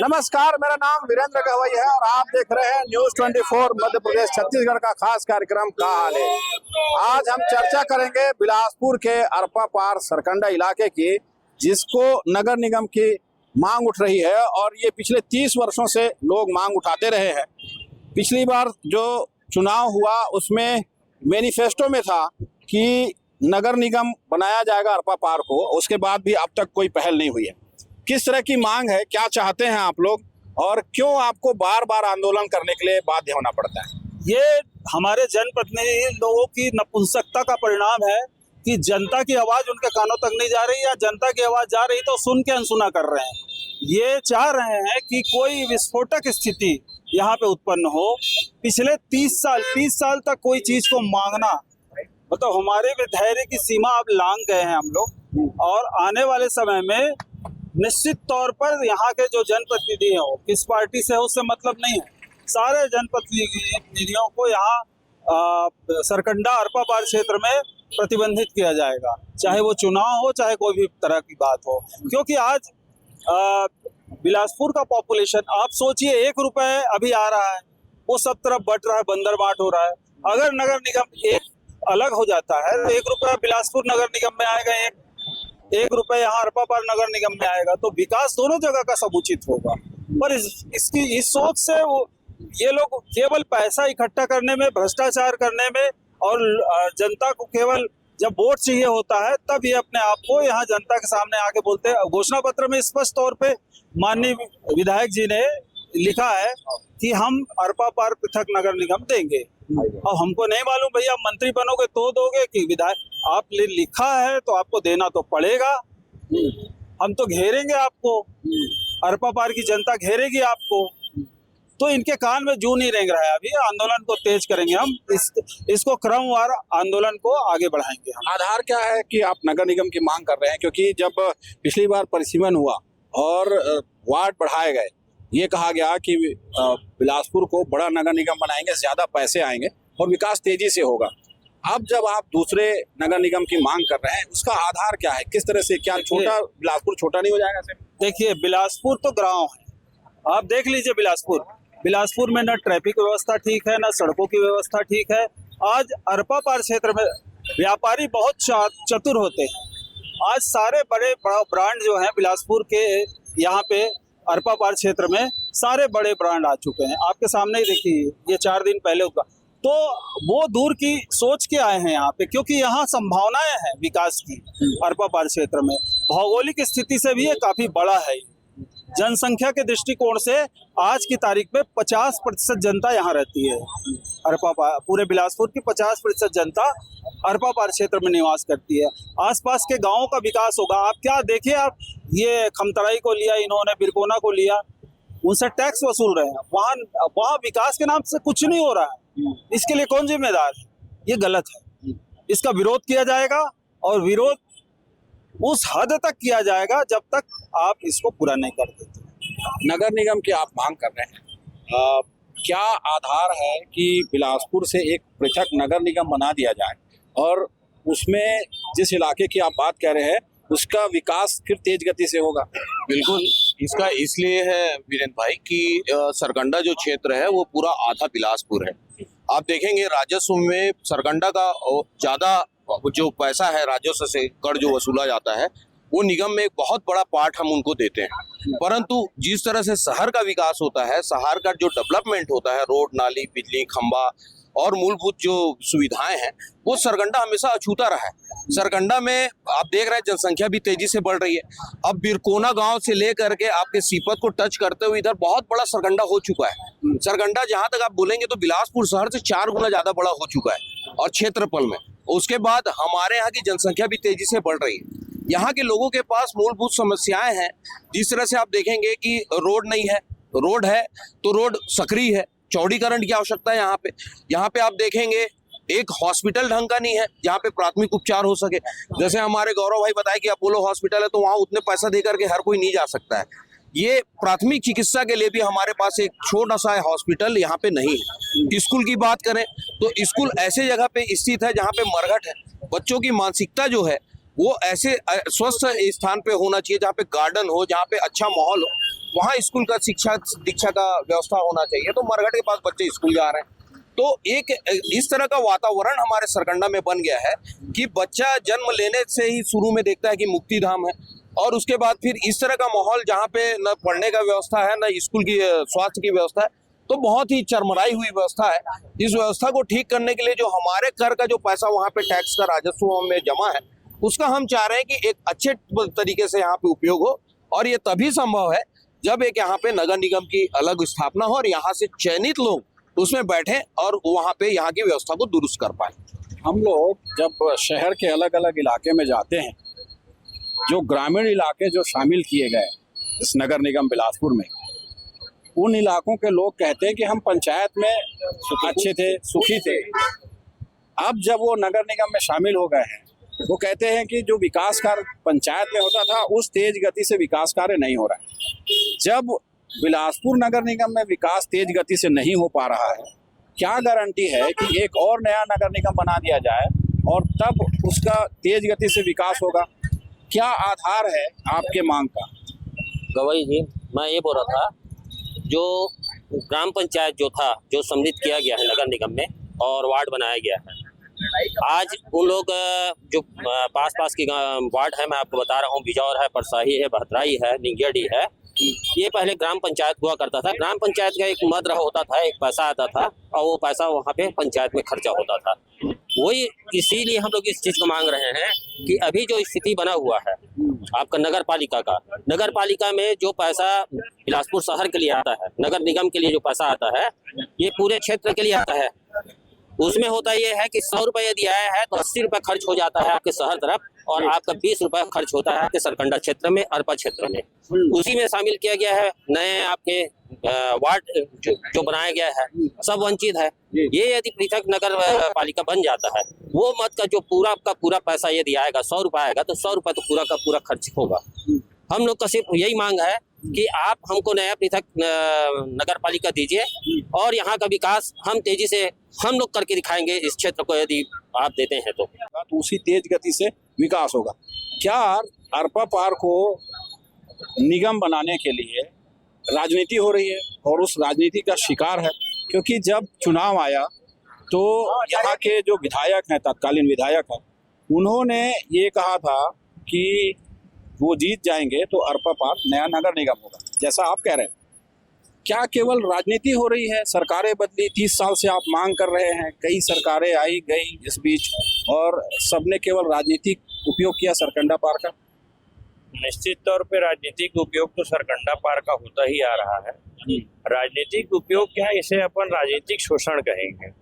नमस्कार, मेरा नाम वीरेंद्र गवई है और आप देख रहे हैं न्यूज 24 मध्य प्रदेश छत्तीसगढ़ का खास कार्यक्रम का हाल है। आज हम चर्चा करेंगे बिलासपुर के अरपा पार सरकंडा इलाके की, जिसको नगर निगम की मांग उठ रही है और ये पिछले 30 वर्षों से लोग मांग उठाते रहे हैं। पिछली बार जो चुनाव हुआ उसमें मैनिफेस्टो में था कि नगर निगम बनाया जाएगा अरपा पार को, उसके बाद भी अब तक कोई पहल नहीं हुई है। किस तरह की मांग है, क्या चाहते हैं आप लोग और क्यों आपको बार बार आंदोलन करने के लिए बाध्य होना पड़ता है? ये हमारे जनप्रतिनिधि लोगों की नपुंसकता का परिणाम है कि जनता की आवाज उनके कानों तक नहीं जा रही, या जनता की आवाज जा रही तो सुन के अनसुना कर रहे हैं। ये चाह रहे हैं कि कोई विस्फोटक स्थिति यहाँ पे उत्पन्न हो। पिछले 30 साल तक कोई चीज को मांगना, मतलब हमारे धैर्य की सीमा अब लांघ गए हैं हम लोग। और आने वाले समय में निश्चित तौर पर यहाँ के जो जनप्रतिनिधि हैं, वो किस पार्टी से है उससे मतलब नहीं है, सारे जनप्रतिनिधियों को यहाँ सरकंडा अरपा पार क्षेत्र में प्रतिबंधित किया जाएगा, चाहे वो चुनाव हो चाहे कोई भी तरह की बात हो। क्योंकि आज बिलासपुर का पॉपुलेशन, आप सोचिए 1 रुपए अभी आ रहा है, वो सब तरफ बट रहा है, बंदर बाट हो रहा है। अगर नगर निगम एक अलग हो जाता है तो 1 रुपया बिलासपुर नगर निगम में आएगा, 1 रुपये यहाँ अरपा पार नगर निगम में आएगा, तो विकास दोनों जगह का समुचित होगा। पर इस सोच से ये लोग केवल पैसा इकट्ठा करने में, भ्रष्टाचार करने में, और जनता को केवल जब वोट चाहिए होता है तब ये अपने आप को यहाँ जनता के सामने आके बोलते हैं। घोषणा पत्र में स्पष्ट तौर पे माननीय विधायक जी ने लिखा है कि हम अरपा पार पृथक नगर निगम देंगे। अब हमको नहीं मालूम भैया, मंत्री बनोगे तो दोगे कि विधायक, आपने लिखा है तो आपको देना तो पड़ेगा। हम तो घेरेंगे आपको, अरपा पार की जनता घेरेगी आपको। तो इनके कान में जू नहीं रेंग रहा है। अभी आंदोलन को तेज करेंगे हम, इसको क्रमवार आंदोलन को आगे बढ़ाएंगे हम। आधार क्या है कि आप नगर निगम की मांग कर रहे हैं? क्योंकि जब पिछली बार परिसीमन हुआ और वार्ड बढ़ाए गए, ये कहा गया कि बिलासपुर को बड़ा नगर निगम बनाएंगे, ज्यादा पैसे आएंगे और विकास तेजी से होगा। अब जब आप दूसरे नगर निगम की मांग कर रहे हैं, उसका आधार क्या है? किस तरह से, क्या छोटा बिलासपुर छोटा नहीं हो जाएगा? देखिए, बिलासपुर तो गांव है। आप देख लीजिए बिलासपुर में न ट्रैफिक व्यवस्था ठीक है, न सड़कों की व्यवस्था ठीक है। आज अरपा पार क्षेत्र में व्यापारी बहुत चतुर होते हैं। आज सारे बड़े ब्रांड जो हैं बिलासपुर के, यहाँ पे अरपा पार क्षेत्र में सारे बड़े ब्रांड आ चुके हैं। आपके सामने ही देखिए, ये 4 दिन पहले हुआ। तो वो दूर की सोच के आए हैं यहाँ पे, क्योंकि यहाँ संभावनाएं हैं विकास की। अरपा पार क्षेत्र में भौगोलिक स्थिति से भी ये काफी बड़ा है। जनसंख्या के दृष्टिकोण से आज की तारीख में 50% जनता यहाँ रहती है। अरपा पार, पूरे बिलासपुर की 50% जनता अरपा पार क्षेत्र में निवास करती है। आसपास के गांवों का विकास होगा। आप क्या देखिए, आप ये खमतराई को लिया इन्होंने, बिरकोना को लिया, उनसे टैक्स वसूल रहे हैं। वहाँ विकास के नाम से कुछ नहीं हो रहा है। इसके लिए कौन जिम्मेदार है? ये गलत है। इसका विरोध किया जाएगा और विरोध उस हद तक किया जाएगा जब तक आप इसको पूरा नहीं कर देते। नगर निगम की आप मांग कर रहे हैं, क्या आधार है कि बिलासपुर से एक पृथक नगर निगम बना दिया जाए और उसमें जिस इलाके की आप बात कह रहे हैं उसका विकास फिर तेज गति से होगा? बिल्कुल, इसका इसलिए है वीरेंद्र भाई कि सरकंडा जो क्षेत्र है वो पूरा आधा बिलासपुर है। आप देखेंगे राजस्व में सरकंडा का ज्यादा जो पैसा है, राजस्व से कर जो वसूला जाता है, वो निगम में एक बहुत बड़ा पार्ट हम उनको देते हैं। परंतु जिस तरह से शहर का विकास होता है, शहर का जो डेवलपमेंट होता है, रोड, नाली, बिजली, खंबा और मूलभूत जो सुविधाएं हैं, वो सरकंडा हमेशा अछूता रहा है। सरकंडा में आप देख रहे हैं जनसंख्या भी तेजी से बढ़ रही है। अब बिरकोना गांव से लेकर के आपके सीपत को टच करते हुए इधर बहुत बड़ा सरकंडा हो चुका है। सरकंडा जहां तक आप बोलेंगे तो बिलासपुर शहर से 4 गुना ज्यादा बड़ा हो चुका है और क्षेत्रफल में। उसके बाद हमारे यहाँ की जनसंख्या भी तेजी से बढ़ रही है। यहाँ के लोगों के पास मूलभूत समस्याएं हैं। जिस तरह से आप देखेंगे कि रोड नहीं है, रोड है तो रोड सक्रिय है, चौड़ीकरण की आवश्यकता है। यहाँ पे आप देखेंगे एक हॉस्पिटल ढंग का नहीं है जहाँ पे प्राथमिक उपचार हो सके। जैसे हमारे गौरव भाई बताए कि अपोलो हॉस्पिटल है, तो वहाँ उतने पैसा दे करके हर कोई नहीं जा सकता है। ये प्राथमिक चिकित्सा के लिए भी हमारे पास एक छोटा सा हॉस्पिटल यहाँ पे नहीं है। स्कूल की बात करें तो स्कूल ऐसे जगह पे स्थित है जहाँ पे मरघट है। बच्चों की मानसिकता जो है वो ऐसे स्वस्थ स्थान पे होना चाहिए जहाँ पे गार्डन हो, जहाँ पे अच्छा माहौल हो। वहाँ स्कूल का दीक्षा का व्यवस्था होना चाहिए। तो मरघट के पास बच्चे स्कूल जा रहे हैं, तो एक इस तरह का वातावरण हमारे सरकंडा में बन गया है कि बच्चा जन्म लेने से ही शुरू में देखता है कि मुक्ति धाम है, और उसके बाद फिर इस तरह का माहौल जहाँ पे न पढ़ने का व्यवस्था है, न स्कूल की स्वास्थ्य की व्यवस्था है, तो बहुत ही चरमराई हुई व्यवस्था है। इस व्यवस्था को ठीक करने के लिए जो हमारे कर का जो पैसा वहाँ पे टैक्स का राजस्व में जमा है, उसका हम चाह रहे हैं कि एक अच्छे तरीके से यहाँ पे उपयोग हो, और ये तभी संभव है जब एक यहाँ पे नगर निगम की अलग स्थापना हो और यहाँ से चयनित लोग उसमें बैठे और वहाँ पे यहाँ की व्यवस्था को दुरुस्त कर पाए। हम लोग जब शहर के अलग अलग इलाके में जाते हैं, जो ग्रामीण इलाके जो शामिल किए गए इस नगर निगम बिलासपुर में, उन इलाकों के लोग कहते हैं कि हम पंचायत में अच्छे थे, सुखी थे। अब जब वो नगर निगम में शामिल हो गए हैं, वो कहते हैं कि जो विकास कार्य पंचायत में होता था उस तेज गति से विकास कार्य नहीं हो रहा है। जब बिलासपुर नगर निगम में विकास तेज गति से नहीं हो पा रहा है, क्या गारंटी है कि एक और नया नगर निगम बना दिया जाए और तब उसका तेज गति से विकास होगा? क्या आधार है आपके मांग का? गवाही जी, मैं ये बोल रहा था, जो ग्राम पंचायत जो था, जो सम्मिलित किया गया है नगर निगम में और वार्ड बनाया गया है, आज उन लोग जो पास की वार्ड है, मैं आपको बता रहा हूँ, बिजौर है, परसाही है, बहतराई है, निंगेड़ी है, ये पहले ग्राम पंचायत हुआ करता था। ग्राम पंचायत का एक मद होता था, एक पैसा आता था और वो पैसा वहाँ पे पंचायत में खर्चा होता था। वही इसीलिए हम लोग इस चीज को मांग रहे हैं कि अभी जो स्थिति बना हुआ है आपका नगर पालिका का, नगर पालिका में जो पैसा बिलासपुर शहर के लिए आता है, नगर निगम के लिए जो पैसा आता है, ये पूरे क्षेत्र के लिए आता है। उसमें होता ये है कि 100 रुपये यदि आया है तो 80 रुपये खर्च हो जाता है आपके शहर तरफ, और आपका 20 रुपये खर्च होता है आपके सरकंडा क्षेत्र में, अरपा क्षेत्र में। उसी में शामिल किया गया है नए आपके वार्ड जो बनाया गया है, सब वंचित है। ये यदि पृथक नगर पालिका बन जाता है, वो मत का जो पूरा का पूरा पैसा यदि आएगा, 100 रुपये आएगा, तो 100 रुपये तो पूरा का पूरा खर्च होगा। हम लोग का सिर्फ यही मांग है कि आप हमको नया पृथक नगर पालिका दीजिए और यहाँ का विकास हम तेजी से हम लोग करके दिखाएंगे इस क्षेत्र को, यदि आप देते हैं तो उसी तेज गति से विकास होगा। क्या अरपा पार को निगम बनाने के लिए राजनीति हो रही है और उस राजनीति का शिकार है? क्योंकि जब चुनाव आया तो यहाँ के जो विधायक हैं, तत्कालीन विधायक हैं, उन्होंने ये कहा था कि वो जीत जाएंगे तो अरपा पार नया नगर निगम होगा, जैसा आप कह रहे हैं। क्या केवल राजनीति हो रही है? सरकारें बदली, 30 साल से आप मांग कर रहे हैं, कई सरकारें आई गई इस बीच, और सबने केवल राजनीतिक उपयोग किया सरकंडा पार का। निश्चित तौर पे राजनीतिक उपयोग तो सरकंडा पार का होता ही आ रहा है। राजनीतिक उपयोग क्या है, इसे अपन राजनीतिक शोषण कहेंगे।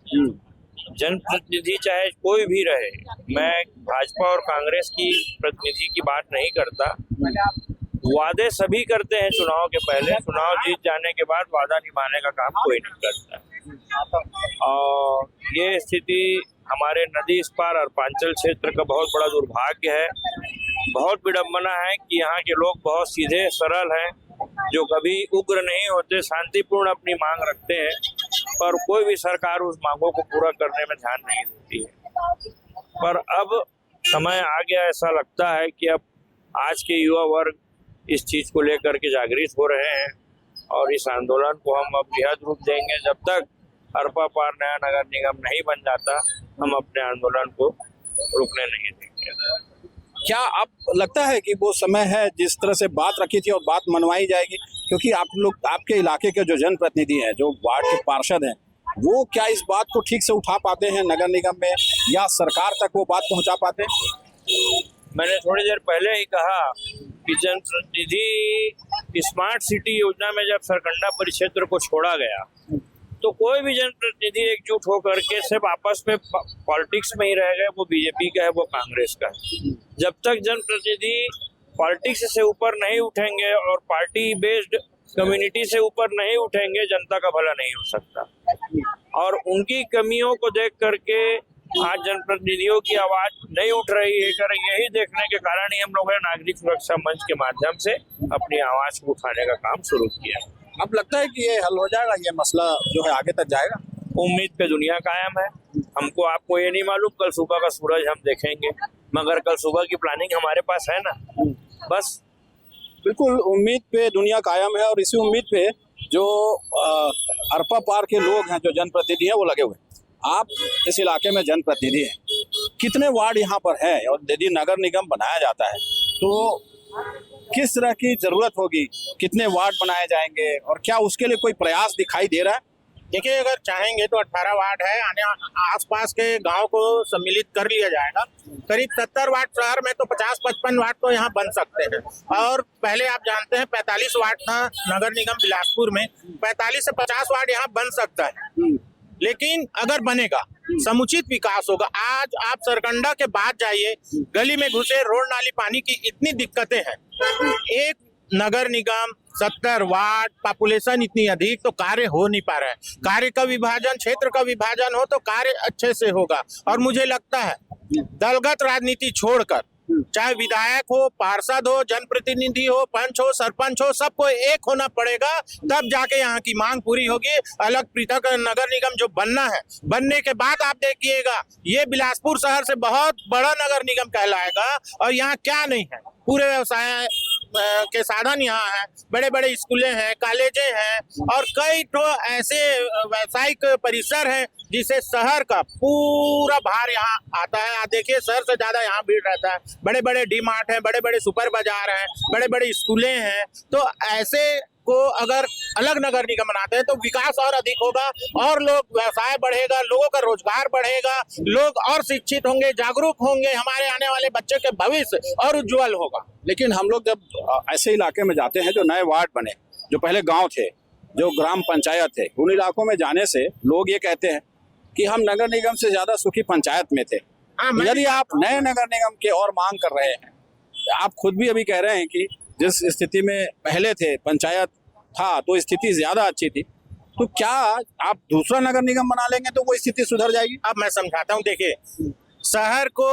जनप्रतिनिधि चाहे कोई भी रहे, मैं भाजपा और कांग्रेस की प्रतिनिधि की बात नहीं करता, वादे सभी करते हैं चुनाव के पहले, चुनाव जीत जाने के बाद वादा निभाने का काम कोई नहीं करता। और ये स्थिति हमारे नदी इस पार अर्पांचल क्षेत्र का बहुत बड़ा दुर्भाग्य है। बहुत विडम्बना है कि यहाँ के लोग बहुत सीधे सरल हैं, जो कभी उग्र नहीं होते, शांतिपूर्ण अपनी मांग रखते हैं, पर कोई भी सरकार उस मांगों को पूरा करने में ध्यान नहीं देती है। पर अब समय आ गया, ऐसा लगता है कि अब आज के युवा वर्ग इस चीज को लेकर के जागृत हो रहे हैं और इस आंदोलन को हम अब बृहद रूप देंगे। जब तक अरपा पार नया नगर निगम नहीं बन जाता, हम अपने आंदोलन को रुकने नहीं देंगे। क्या आप लगता है कि वो समय है जिस तरह से बात रखी थी और बात मनवाई जाएगी? क्योंकि आप लोग, आपके इलाके के जो जनप्रतिनिधि हैं, जो वार्ड के पार्षद हैं, वो क्या इस बात को ठीक से उठा पाते हैं नगर निगम में, या सरकार तक वो बात पहुंचा पाते हैं? मैंने थोड़ी देर पहले ही कहा कि जनप्रतिनिधि स्मार्ट सिटी योजना में जब सरकंडा परिक्षेत्र को छोड़ा गया, तो कोई भी जनप्रतिनिधि एकजुट होकर के सिर्फ आपस में पॉलिटिक्स में ही रह गए, वो बीजेपी का है, वो कांग्रेस का है। जब तक जनप्रतिनिधि पॉलिटिक्स से ऊपर नहीं उठेंगे और पार्टी बेस्ड कम्युनिटी से ऊपर नहीं उठेंगे, जनता का भला नहीं हो सकता। और उनकी कमियों को देख करके आज जनप्रतिनिधियों की आवाज नहीं उठ रही है, यही देखने के कारण ही हम लोगों ने नागरिक सुरक्षा मंच के माध्यम से अपनी आवाज को उठाने का काम शुरू किया। अब लगता है कि ये हल हो जाएगा, ये मसला जो है आगे तक जाएगा? उम्मीद पे दुनिया कायम है। हमको आपको ये नहीं मालूम कल सुबह का सूरज हम देखेंगे, मगर कल सुबह की प्लानिंग हमारे पास है ना। बस बिल्कुल उम्मीद पे दुनिया कायम है और इसी उम्मीद पे जो अरपा पार के लोग हैं, जो जनप्रतिनिधि हैं, वो लगे हुए हैं। आप इस इलाके में जनप्रतिनिधि हैं, कितने वार्ड यहाँ पर है और यदि नगर निगम बनाया जाता है तो किस तरह की जरूरत होगी, कितने वार्ड बनाए जाएंगे और क्या उसके लिए कोई प्रयास दिखाई दे रहा है? देखिए, अगर चाहेंगे तो 18 वार्ड है, आसपास के गांव को सम्मिलित कर लिया जाएगा। करीब 70 वार्ड शहर में तो 50-55 वार्ड तो यहाँ बन सकते हैं। और पहले आप जानते हैं 45 वार्ड था नगर निगम बिलासपुर में, 45 से 50 वार्ड यहाँ बन सकता है। लेकिन अगर बनेगा, समुचित विकास होगा। आज आप सरकंडा के बाद जाइए, गली में घुसे, रोड नाली पानी की इतनी दिक्कतें हैं। एक नगर निगम 70 वार्ड, पॉपुलेशन इतनी अधिक, तो कार्य हो नहीं पा रहा है। कार्य का विभाजन, क्षेत्र का विभाजन हो तो कार्य अच्छे से होगा। और मुझे लगता है दलगत राजनीति छोड़कर, चाहे विधायक हो, पार्षद हो, जनप्रतिनिधि हो, पंच हो, सरपंच हो, सबको एक होना पड़ेगा, तब जाके यहाँ की मांग पूरी होगी। अलग पृथक नगर निगम जो बनना है, बनने के बाद आप देखिएगा ये बिलासपुर शहर से बहुत बड़ा नगर निगम कहलाएगा। और यहाँ क्या नहीं है, पूरे व्यवसाय के साधन यहाँ है, बड़े बड़े स्कूलें हैं, कॉलेजें हैं और कई तो ऐसे व्यावसायिक परिसर हैं जिसे शहर का पूरा भार यहाँ आता है। आप देखिए, शहर से ज्यादा यहाँ भीड़ रहता है। बड़े बड़े डी मार्ट हैं, बड़े बड़े सुपर बाजार हैं, बड़े बड़े स्कूलें हैं। तो ऐसे को अगर अलग नगर निगम बनाते हैं तो विकास और अधिक होगा और लोग, व्यवसाय बढ़ेगा, लोगों का रोजगार बढ़ेगा, लोग और शिक्षित होंगे, जागरूक होंगे, हमारे आने वाले बच्चे के भविष्य और उज्जवल होगा। लेकिन हम लोग जब ऐसे इलाके में जाते हैं जो नए वार्ड बने, जो पहले गांव थे, जो ग्राम पंचायत थे, उन इलाकों में जाने से लोग ये कहते हैं कि हम नगर निगम से ज्यादा सुखी पंचायत में थे। यदि आप नए नगर निगम के और मांग कर रहे हैं, आप खुद भी अभी कह रहे हैं कि जिस स्थिति में पहले थे, पंचायत था तो स्थिति ज्यादा अच्छी थी, तो क्या आप दूसरा नगर निगम बना लेंगे तो वो स्थिति सुधर जाएगी? अब मैं समझाता हूँ। देखिए, शहर को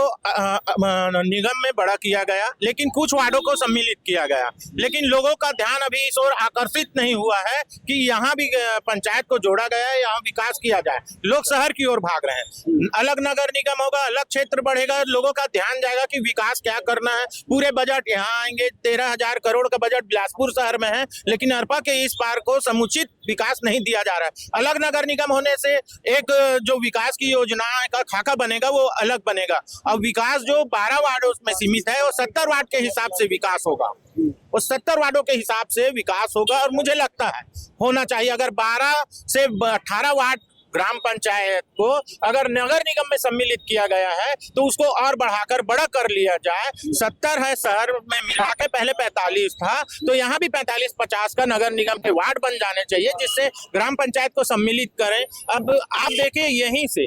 निगम में बड़ा किया गया, लेकिन कुछ वार्डों को सम्मिलित किया गया, लेकिन लोगों का ध्यान अभी इस ओर आकर्षित नहीं हुआ है कि यहाँ भी पंचायत को जोड़ा गया है, यहाँ विकास किया जाए। लोग शहर की ओर भाग रहे हैं। अलग नगर निगम होगा, अलग क्षेत्र बढ़ेगा, लोगों का ध्यान जाएगा कि विकास क्या करना है। पूरे बजट यहाँ आएंगे, 13,000 करोड़ का बजट बिलासपुर शहर में है, लेकिन अरपा के इस पार को समुचित विकास नहीं दिया जा रहा है। अलग नगर निगम होने से एक जो विकास की योजना का खाका बनेगा वो अलग बनेगा। अब विकास जो 12 वार्डों में सीमित है वो 70 वार्ड के हिसाब से विकास होगा, वो 70 वार्डों के हिसाब से विकास होगा। और मुझे लगता है होना चाहिए, अगर 12 से 18 वार्ड ग्राम पंचायत को अगर नगर निगम में सम्मिलित किया गया है तो उसको और बढ़ाकर बड़ा कर लिया जाए। 70 है शहर में मिला के, पहले 45 था, तो यहाँ भी 45-50 का नगर निगम के वार्ड बन जाने चाहिए, जिससे ग्राम पंचायत को सम्मिलित करें। अब आप देखिए, यहीं से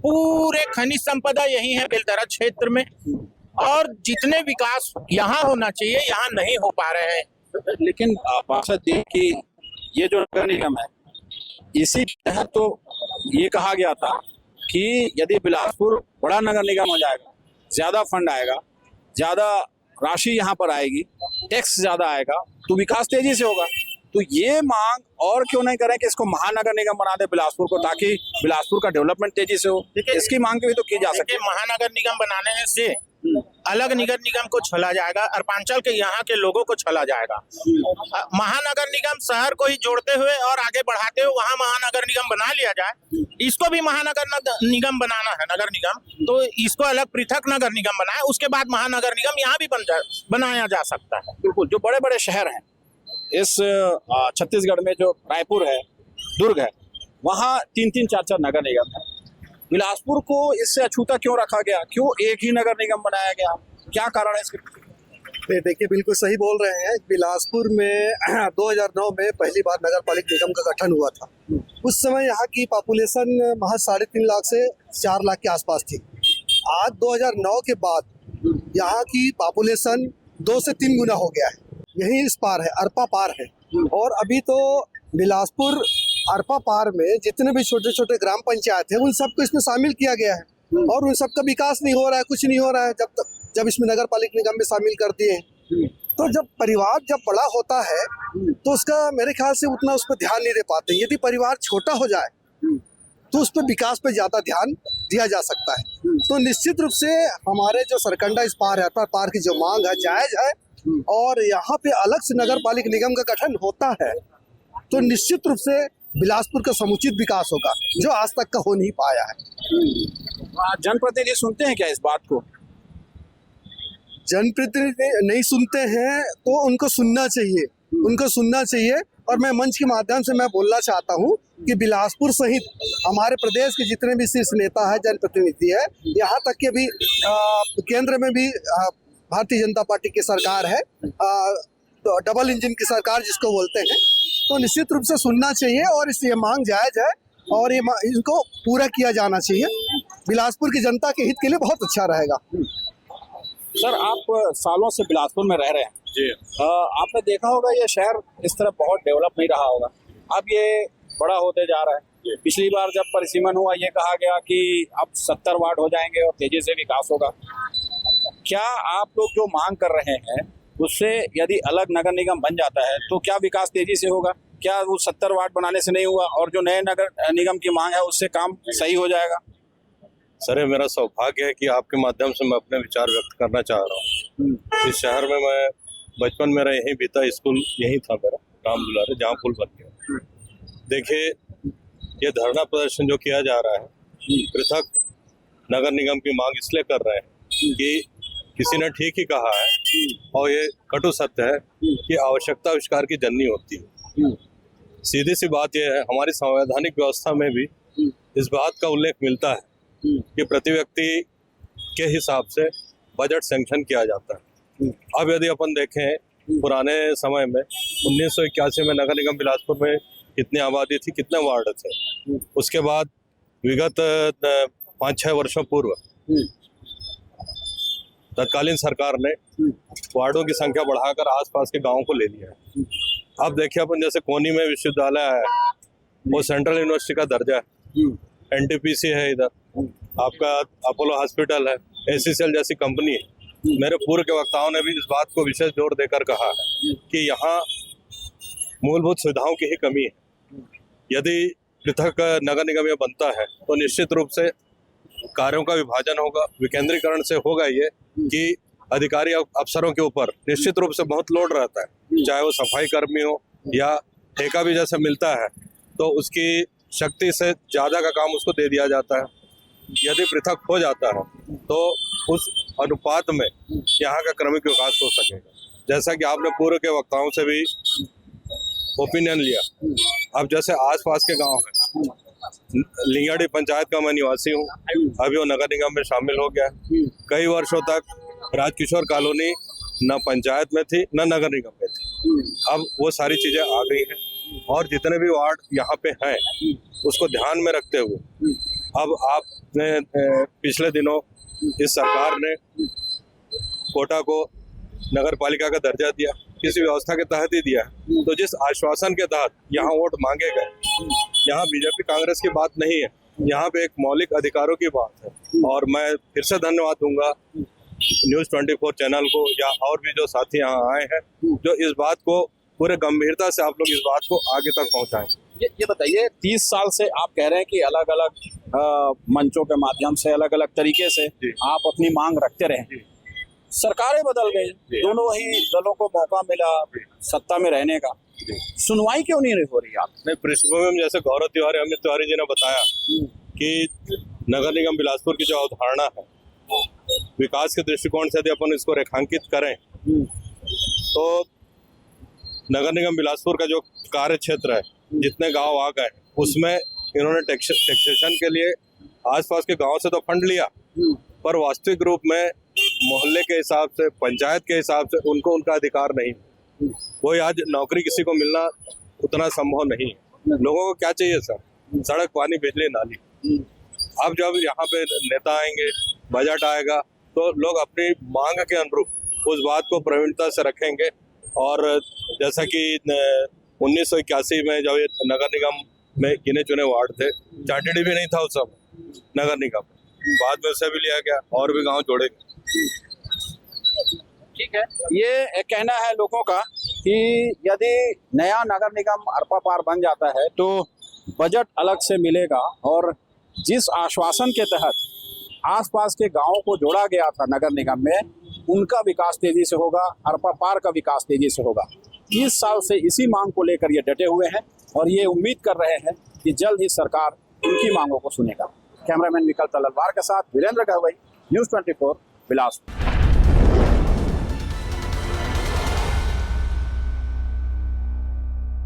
पूरे खनिज संपदा यही है बेलदरा क्षेत्र में, और जितने विकास यहाँ होना चाहिए यहाँ नहीं हो पा रहे हैं। लेकिन पार्षद जी की ये जो नगर निगम है, इसी तहत तो ये कहा गया था कि यदि बिलासपुर बड़ा नगर निगम हो जाएगा, ज्यादा फंड आएगा, ज्यादा राशि यहाँ पर आएगी, टैक्स ज्यादा आएगा, तो विकास तेजी से होगा। तो ये मांग और क्यों नहीं करें कि इसको महानगर निगम बना दे बिलासपुर को, ताकि बिलासपुर का डेवलपमेंट तेजी से हो। इसकी मांग भी तो की जा सकती है। महानगर निगम बनाने से अलग नगर निगम को छला जाएगा, अर्पांचल के यहाँ के लोगों को छला जाएगा। महानगर निगम शहर को ही जोड़ते हुए और आगे बढ़ाते हुए वहाँ महानगर निगम बना लिया जाए। इसको भी महानगर निगम बनाना है, नगर निगम, तो इसको अलग पृथक नगर निगम बनाए, उसके बाद महानगर निगम यहाँ भी बनाया जा सकता है। बिल्कुल, जो बड़े बड़े शहर हैं इस छत्तीसगढ़ में, जो रायपुर है, दुर्ग है, वहाँ 3-3, 4-4 नगर निगम है। बिलासपुर को इससे अछूता क्यों रखा गया? क्यों एक ही नगर निगम बनाया गया? क्या कारण है इसके? देखिए, बिल्कुल सही बोल रहे हैं। बिलासपुर में 2009 में पहली बार नगर पालिक निगम का गठन हुआ था। उस समय यहाँ की पॉपुलेशन महज 3.5 लाख से 4 लाख के आसपास थी। आज 2009 के बाद यहाँ की पॉपुलेशन 2 से 3 गुना हो गया है। यही इस पार है, अरपा पार है। और अभी तो बिलासपुर अरपा पार में जितने भी छोटे छोटे ग्राम पंचायत हैं उन सबको इसमें शामिल किया गया है, और उन सबका विकास नहीं हो रहा है, कुछ नहीं हो रहा है जब इसमें नगर पालिक निगम में शामिल कर दिए। तो जब परिवार जब बड़ा होता है तो उसका मेरे ख्याल से उतना उस पर ध्यान नहीं दे पाते। यदि परिवार छोटा हो जाए तो उस पर विकास पे ज्यादा ध्यान दिया जा सकता है। तो निश्चित रूप से हमारे जो सरकंडा इस पार है, अरपा पार की जो मांग है जायज है, और यहाँ पे अलग से नगर पालिक निगम का गठन होता है तो निश्चित रूप से बिलासपुर का समुचित विकास होगा, जो आज तक का हो नहीं पाया है। जनप्रतिनिधि सुनते हैं क्या इस बात को? जनप्रतिनिधि नहीं सुनते हैं तो उनको सुनना चाहिए, उनको सुनना चाहिए। और मैं मंच के माध्यम से मैं बोलना चाहता हूँ कि बिलासपुर सहित हमारे प्रदेश के जितने भी शीर्ष नेता है, जनप्रतिनिधि है, यहाँ तक कि अभी केंद्र में भी भारतीय जनता पार्टी की सरकार है, तो डबल इंजन की सरकार जिसको बोलते हैं, तो निश्चित रूप से सुनना चाहिए और ये मांग जायज है और ये इनको पूरा किया जाना चाहिए। बिलासपुर की जनता के हित के लिए बहुत अच्छा रहेगा। सर, आप सालों से बिलासपुर में रह रहे हैं जी। आपने देखा होगा ये शहर इस तरह बहुत डेवलप नहीं रहा होगा, अब ये बड़ा होते जा रहा है। पिछली बार जब परिसीमन हुआ ये कहा गया कि अब 70 वार्ड हो जाएंगे और तेजी से विकास होगा। क्या आप लोग जो मांग कर रहे हैं उससे यदि अलग नगर निगम बन जाता है तो क्या विकास तेजी से होगा? क्या वो 70 वार्ड बनाने से नहीं हुआ और जो नए नगर निगम की मांग है उससे काम सही हो जाएगा? सर, ये मेरा सौभाग्य है कि आपके माध्यम से मैं अपने विचार व्यक्त करना चाह रहा हूँ। इस शहर में मैं बचपन मेरा यहीं बीता, स्कूल यहीं था मेरा, राम दुलारे, जहाँ पुल बन गया। देखिए, ये धरना प्रदर्शन जो किया जा रहा है, पृथक नगर निगम की मांग इसलिए कर रहे हैं कि किसी ने ठीक ही कहा है और ये कटु सत्य है कि आवश्यकता आविष्कार की जननी होती है। सीधी सी बात यह है, हमारी संवैधानिक व्यवस्था में भी इस बात का उल्लेख मिलता है कि प्रति व्यक्ति के हिसाब से बजट सैंक्शन किया जाता है। अब यदि अपन देखें पुराने समय में 1981 में नगर निगम बिलासपुर में कितनी आबादी थी, कितने वार्ड थे, उसके बाद विगत 5-6 वर्षों पूर्व तत्कालीन सरकार ने वार्डों की संख्या बढ़ाकर आसपास के गांवों को ले लिया है। अब देखिए, अपन जैसे कोनी में विश्वविद्यालय है, वो सेंट्रल यूनिवर्सिटी का दर्जा है, एनटीपीसी है, इधर आपका अपोलो हॉस्पिटल है, एसीसीएल जैसी कंपनी है। मेरे पूर्व के वक्ताओं ने भी इस बात को विशेष जोर देकर कहा है कि यहाँ मूलभूत सुविधाओं की ही कमी है। यदि पृथक नगर निगम ये बनता है तो निश्चित रूप से कार्यों का विभाजन होगा, विकेंद्रीकरण से होगा ये कि अधिकारी अफसरों के ऊपर निश्चित रूप से बहुत लोड रहता है, चाहे वो सफाई कर्मी हो या ठेका भी जैसे मिलता है तो उसकी शक्ति से ज़्यादा का काम उसको दे दिया जाता है। यदि पृथक हो जाता है तो उस अनुपात में यहाँ का क्रमिक विकास हो सकेगा। जैसा कि आपने पूर्व के वक्ताओं से भी ओपिनियन लिया, अब जैसे आसपास के गांव हैं, लिंगाड़ी पंचायत का मैं निवासी हूँ, अभी वो नगर निगम में शामिल हो गया। कई वर्षों तक राजकिशोर कॉलोनी न पंचायत में थी न नगर निगम में थी, अब वो सारी चीजें आ गई हैं और जितने भी वार्ड यहाँ पे हैं उसको ध्यान में रखते हुए अब आपने पिछले दिनों इस सरकार ने कोटा को नगर पालिका का दर्जा दिया, किसी व्यवस्था के तहत ही दिया। तो जिस आश्वासन के तहत यहाँ वोट मांगे गए, यहाँ बीजेपी कांग्रेस की बात नहीं है, यहाँ पे एक मौलिक अधिकारों की बात है। और मैं फिर से धन्यवाद दूंगा न्यूज़ 24 चैनल को या और भी जो साथी यहाँ आए हैं जो इस बात को पूरे गंभीरता से आप लोग इस बात को आगे तक पहुँचाएं। ये बताइए, 30 साल से आप कह रहे हैं कि अलग अलग मंचों के माध्यम से अलग अलग तरीके से आप अपनी मांग रखते रहे, सरकारें बदल गई, दोनों ही दलों को मौका मिला सत्ता में रहने का, सुनवाई क्यों नहीं हो रही? आप पृष्ठभूमि में जैसे गौरव तिवारी, अमित तिवारी जी ने बताया कि नगर निगम बिलासपुर की जो अवधारणा है, विकास के दृष्टिकोण से यदि अपन इसको रेखांकित करें तो नगर निगम बिलासपुर का जो कार्य क्षेत्र है, जितने गांव आ गए उसमें इन्होंने टैक्सेशन के लिए आसपास के गांव से तो फंड लिया, पर वास्तविक रूप में मोहल्ले के हिसाब से, पंचायत के हिसाब से उनको उनका अधिकार नहीं। कोई आज नौकरी किसी को मिलना उतना संभव नहीं है। लोगों को क्या चाहिए सर? सड़क, पानी, बिजली, नाली। अब जब यहाँ पे नेता आएंगे, बजट आएगा तो लोग अपनी मांग के अनुरूप उस बात को प्रवीणता से रखेंगे। और जैसा कि 1981 में जब ये नगर निगम में गिने चुने वार्ड थे, चार्टेड भी नहीं था उस समय नगर निगम, बाद में उसे भी लिया गया और भी गांव जोड़े गए। ठीक है, ये कहना है लोगों का कि यदि नया नगर निगम अरपा पार बन जाता है तो बजट अलग से मिलेगा और जिस आश्वासन के तहत आसपास के गांवों को जोड़ा गया था नगर निगम में, उनका विकास तेजी से होगा, अरपा पार का विकास तेजी से होगा। 30 साल से इसी मांग को लेकर ये डटे हुए हैं और ये उम्मीद कर रहे हैं कि जल्द ही सरकार उनकी मांगों को सुनेगा। कैमरामैन विकल्प तलवार के साथ वीरेंद्र गहवई, न्यूज़ 24 बिलासपुर।